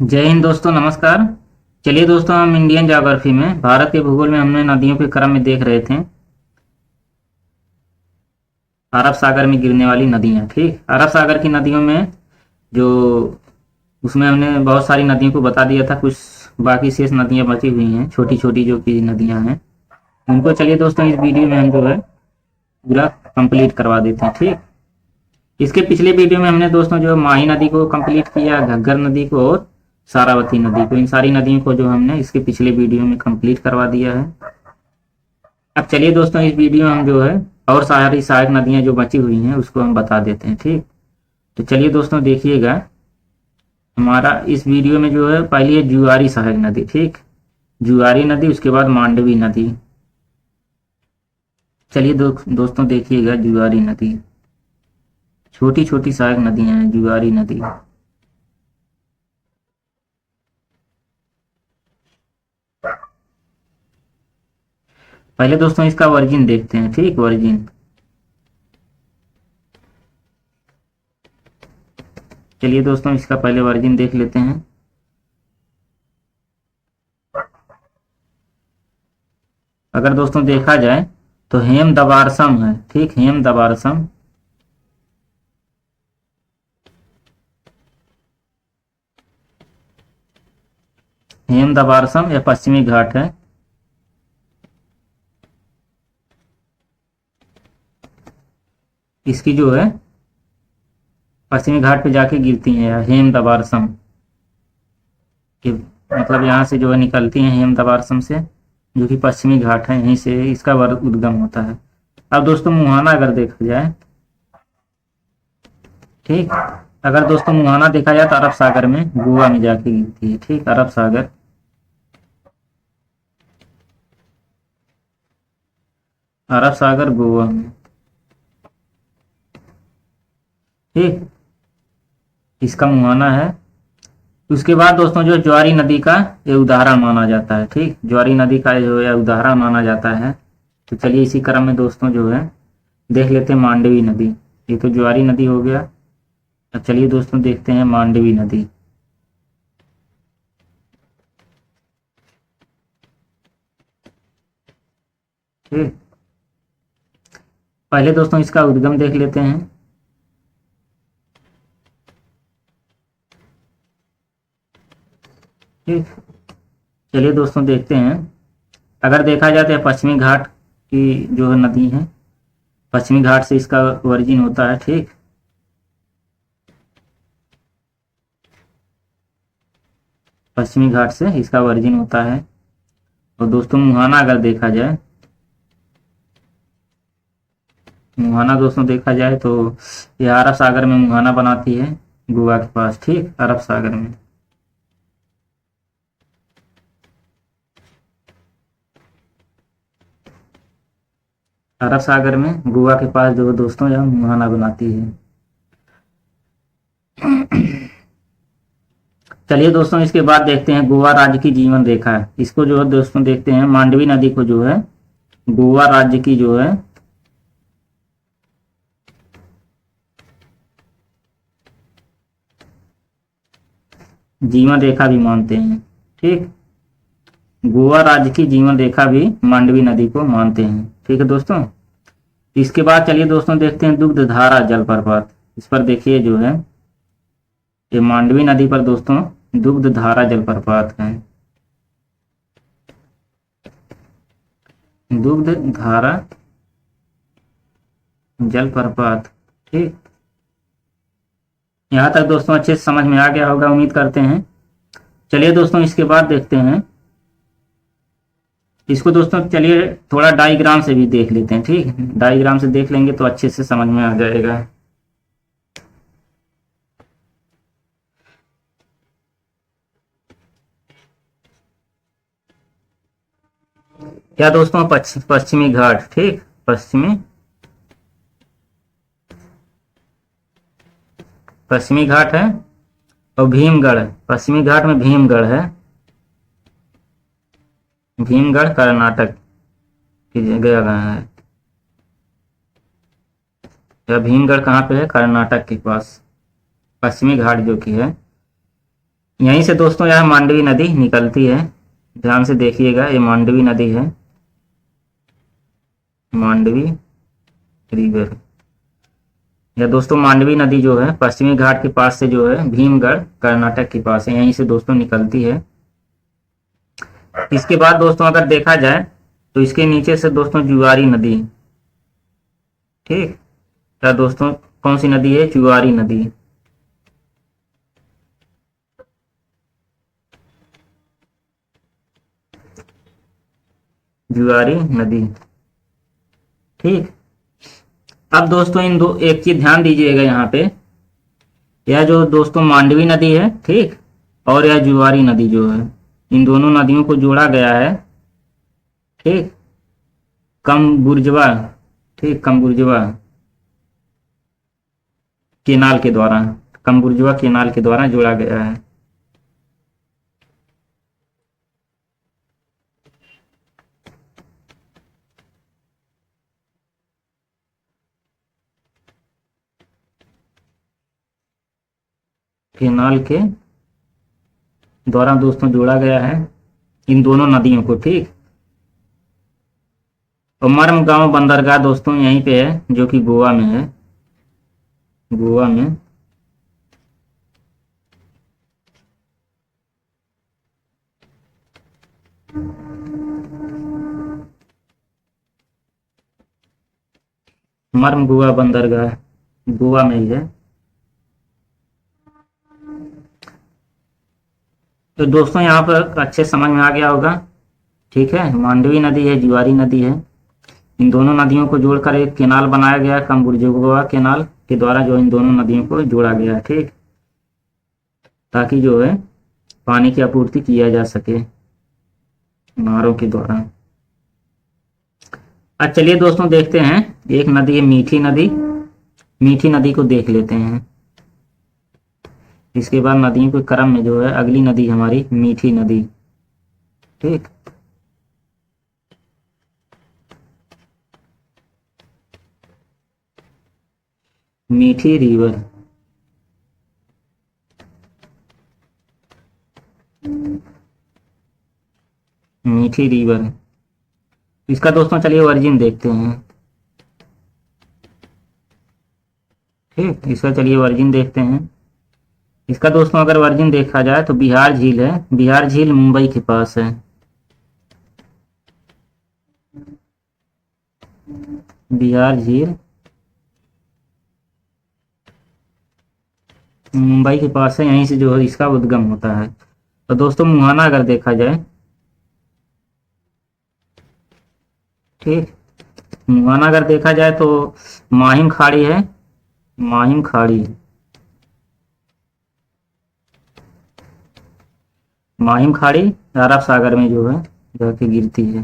जय हिंद दोस्तों, नमस्कार। चलिए दोस्तों, हम इंडियन ज्योग्राफी में भारत के भूगोल में हमने नदियों के क्रम में देख रहे थे अरब सागर में गिरने वाली नदियां। ठीक, अरब सागर की नदियों में जो उसमें हमने बहुत सारी नदियों को बता दिया था। कुछ बाकी शेष नदियां बची हुई हैं, छोटी छोटी जो कि नदियां हैं, उनको चलिए दोस्तों इस वीडियो में हम जो है पूरा कंप्लीट करवा देते हैं। ठीक, इसके पिछले वीडियो में हमने दोस्तों जो माही नदी को कंप्लीट किया, घग्गर नदी को और सारावती नदी को, इन सारी नदियों को जो हमने इसके पिछले वीडियो में कंप्लीट करवा दिया है। अब चलिए दोस्तों इस वीडियो में हम जो है और सारी सहायक नदियां जो बची हुई हैं उसको हम बता देते हैं। ठीक, तो चलिए दोस्तों देखिएगा, हमारा इस वीडियो में जो है पहली है जुआरी सहायक नदी। ठीक, जुआरी नदी, उसके बाद मांडवी नदी। चलिए दोस्तों देखिएगा, जुआरी नदी, छोटी छोटी सहायक नदियां हैं जुआरी नदी। पहले दोस्तों इसका वर्जिन देखते हैं। ठीक, वर्जिन, चलिए दोस्तों इसका पहले वर्जिन देख लेते हैं। अगर दोस्तों देखा जाए तो हेम दबारसम है। ठीक, हेम दबारसम, हेम दबारसम या पश्चिमी घाट है। इसकी जो है पश्चिमी घाट पे जाके गिरती हैं हेम दबारसम के, मतलब यहाँ से जो है निकलती हैं हेम दबारसम से, जो कि पश्चिमी घाट है, यहीं से इसका उद्गम होता है। अब दोस्तों मुहाना अगर देखा जाए, ठीक, अगर दोस्तों मुहाना देखा जाए तो अरब सागर में, गोवा में जाके गिरती है। ठीक, अरब सागर, अरब सागर गोवा में। ठीक, इसका मुहाना है। उसके बाद दोस्तों जो ज्वारी नदी का ये उदाहरण माना जाता है। ठीक, ज्वारी नदी का जो है उदाहरण माना जाता है। तो चलिए इसी क्रम में दोस्तों जो है देख लेते हैं मांडवी नदी। ये तो ज्वारी नदी हो गया। अब चलिए दोस्तों देखते हैं मांडवी नदी। ठीक, पहले दोस्तों इसका उद्गम देख लेते हैं। ठीक, चलिए दोस्तों देखते हैं। अगर देखा जाए तो पश्चिमी घाट की जो है नदी है, पश्चिमी घाट से इसका ओरिजिन होता है। ठीक, पश्चिमी घाट से इसका ओरिजिन होता है। और दोस्तों मुहाना अगर देखा जाए, मुहाना दोस्तों देखा जाए तो ये अरब सागर में मुहाना बनाती है, गोवा के पास। ठीक, अरब सागर में, अरब सागर में गोवा के पास जो दोस्तों यहाँ मुहाना बनाती है। चलिए दोस्तों इसके बाद देखते हैं गोवा राज्य की जीवन रेखा है। इसको जो है दोस्तों देखते हैं, मांडवी नदी को जो है गोवा राज्य की जो है जीवन रेखा भी मानते हैं। ठीक, गोवा राज्य की जीवन रेखा भी मांडवी नदी को मानते हैं। ठीक है दोस्तों, इसके बाद चलिए दोस्तों देखते हैं दुग्ध धारा जलप्रपात। इस पर देखिए जो है ये मांडवी नदी पर दोस्तों दुग्ध धारा जलप्रपात है, दुग्ध धारा जलप्रपात। ठीक, यहाँ तक दोस्तों अच्छे से समझ में आ गया होगा, उम्मीद करते हैं। चलिए दोस्तों इसके बाद देखते हैं इसको। दोस्तों चलिए थोड़ा डायग्राम से भी देख लेते हैं। ठीक, डायग्राम से देख लेंगे तो अच्छे से समझ में आ जाएगा। क्या दोस्तों, पश्चिमी घाट। ठीक, पश्चिमी पश्चिमी घाट है और भीमगढ़ है। पश्चिमी घाट में भीमगढ़ है, भीमगढ़ कर्नाटक की जगह है। यह भीमगढ़ कहाँ पे है? कर्नाटक के पास, पश्चिमी घाट जो कि है यहीं से दोस्तों यह मांडवी नदी निकलती है, ध्यान से देखिएगा, ये मांडवी नदी है, मांडवी रिवर। यह दोस्तों मांडवी नदी जो है पश्चिमी घाट के पास से जो है भीमगढ़ कर्नाटक के पास है, यहीं से दोस्तों निकलती है। इसके बाद दोस्तों अगर देखा जाए तो इसके नीचे से दोस्तों जुआरी नदी, ठीक, क्या दोस्तों कौन सी नदी है? जुआरी नदी। जुआरी नदी, ठीक। अब दोस्तों इन दो एक चीज ध्यान दीजिएगा यहाँ पे, यह जो दोस्तों मांडवी नदी है, ठीक, और यह जुआरी नदी जो है, इन दोनों नदियों को जोड़ा गया है, ठीक, कमबुर्जवा, ठीक, कमबुर्जवा केनाल के द्वारा, कमबुर्जवा केनाल के द्वारा जोड़ा गया है। केनाल के द्वारा दोस्तों जोड़ा गया है इन दोनों नदियों को, ठीक। और मर्म गांव बंदरगाह दोस्तों यहीं पे है, जो कि गोवा में है, गोवा में। मर्म गोवा बंदरगाह गोवा में ही है। तो दोस्तों यहाँ पर अच्छे समझ में आ गया होगा, ठीक है। मांडवी नदी है, जुआरी नदी है, इन दोनों नदियों को जोड़कर एक केनाल बनाया गया, कमबुर्जुआ केनाल के द्वारा जो इन दोनों नदियों को जोड़ा गया है, ठीक, ताकि जो है पानी की आपूर्ति किया जा सके नहरों के द्वारा। अब चलिए दोस्तों देखते हैं, एक नदी है मीठी नदी, मीठी नदी को देख लेते हैं। इसके बाद नदियों के क्रम में जो है अगली नदी हमारी मीठी नदी, ठीक। मीठी रिवर, मीठी रिवर। इसका दोस्तों चलिए वर्जिन देखते हैं, ठीक, इसका चलिए वर्जिन देखते हैं। इसका दोस्तों अगर वर्जिन देखा जाए तो बिहार झील है, बिहार झील मुंबई के पास है, बिहार झील मुंबई के पास है, यहीं से जो है इसका उद्गम होता है। तो दोस्तों मुहाना अगर देखा जाए, ठीक, मुहाना अगर देखा जाए तो माहिम खाड़ी है, माहिम खाड़ी, माहिम खाड़ी अरब सागर में जो है जाके गिरती है।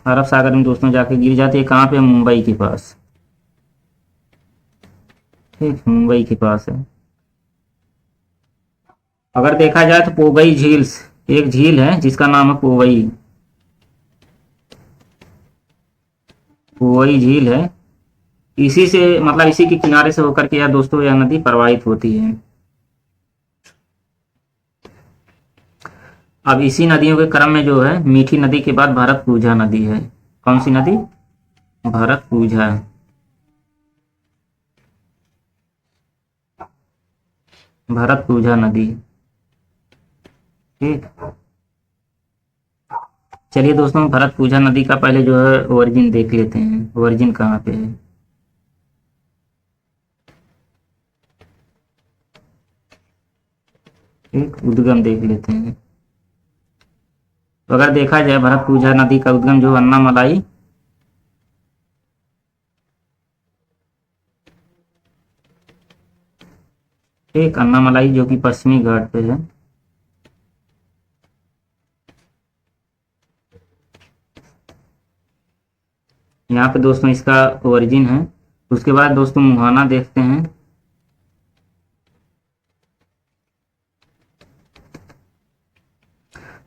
अरब सागर में दोस्तों जाके गिर जाती है, कहाँ पे? मुंबई के पास, ठीक, मुंबई के पास है। अगर देखा जाए तो पोवई झील, एक झील है जिसका नाम है पोवई, पोवई झील है, इसी से मतलब इसी के किनारे से होकर के यह दोस्तों यह नदी प्रवाहित होती है। अब इसी नदियों के क्रम में जो है मीठी नदी के बाद भरतपुझा नदी है। कौन सी नदी? भरतपुझा, भरतपुझा नदी, ठीक। चलिए दोस्तों भरतपुझा नदी का पहले जो है ओरिजिन देख लेते हैं, ओरिजिन कहाँ पे है। ठीक, उद्गम देख लेते हैं। तो अगर देखा जाए भरतपुझा नदी का उद्गम जो अन्नामलाई, ठीक, अन्नामलाई जो कि पश्चिमी घाट पे है। यहाँ पे दोस्तों इसका ओरिजिन है। उसके बाद दोस्तों मुहाना देखते हैं।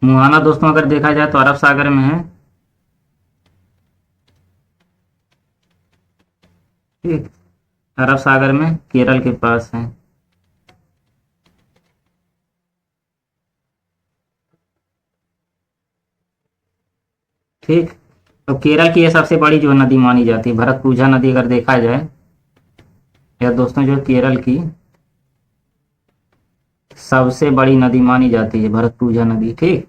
मुहाना दोस्तों अगर देखा जाए तो अरब सागर में है, ठीक। अरब सागर में केरल के पास है। ठीक। तो केरल की ये सबसे बड़ी जो नदी मानी जाती है भरतपुझा नदी, अगर देखा जाए या दोस्तों जो केरल की सबसे बड़ी नदी मानी जाती है भरतपुझा नदी। ठीक।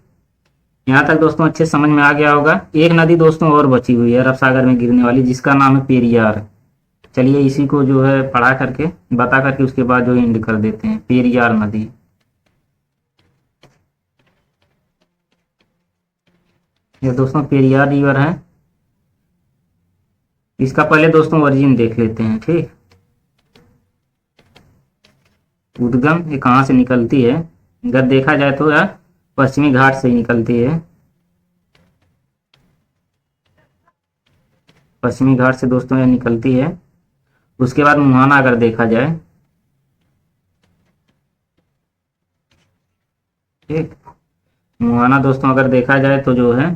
यहाँ तक दोस्तों अच्छे समझ में आ गया होगा। एक नदी दोस्तों और बची हुई है अरब सागर में गिरने वाली, जिसका नाम है पेरियार। चलिए इसी को जो है पढ़ा करके बता करके उसके बाद जो एंड कर देते हैं। पेरियार नदी, ये दोस्तों पेरियार रिवर है। इसका पहले दोस्तों ओरिजिन देख लेते हैं। ठीक। उद्गम ये कहाँ से निकलती है, अगर देखा जाए तो यार पश्चिमी घाट से ही निकलती है। पश्चिमी घाट से दोस्तों यह निकलती है। उसके बाद मुहाना अगर देखा जाए, ठीक, मुहाना दोस्तों अगर देखा जाए तो जो है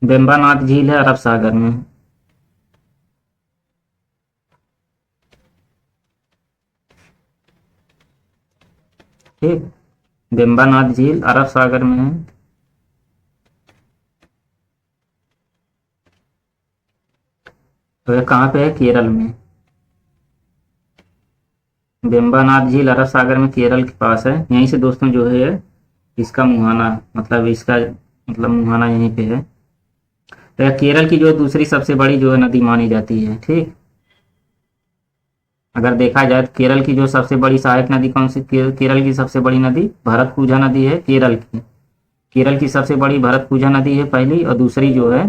बेम्बानाथ झील है अरब सागर में। ठीक। बेम्बानाथ झील अरब सागर में है। तो यह कहाँ पे है, केरल में। बेम्बानाथ झील अरब सागर में केरल के पास है। यहीं से दोस्तों जो है इसका मुहाना, मतलब इसका मतलब मुहाना यहीं पे है। तो यह केरल की जो है दूसरी सबसे बड़ी जो है नदी मानी जाती है। ठीक। अगर देखा जाए तो केरल की जो सबसे बड़ी सहायक नदी कौन सी, केरल की सबसे बड़ी नदी भरतपुझा नदी है केरल की। केरल की सबसे बड़ी भरतपुझा नदी है पहली, और दूसरी जो है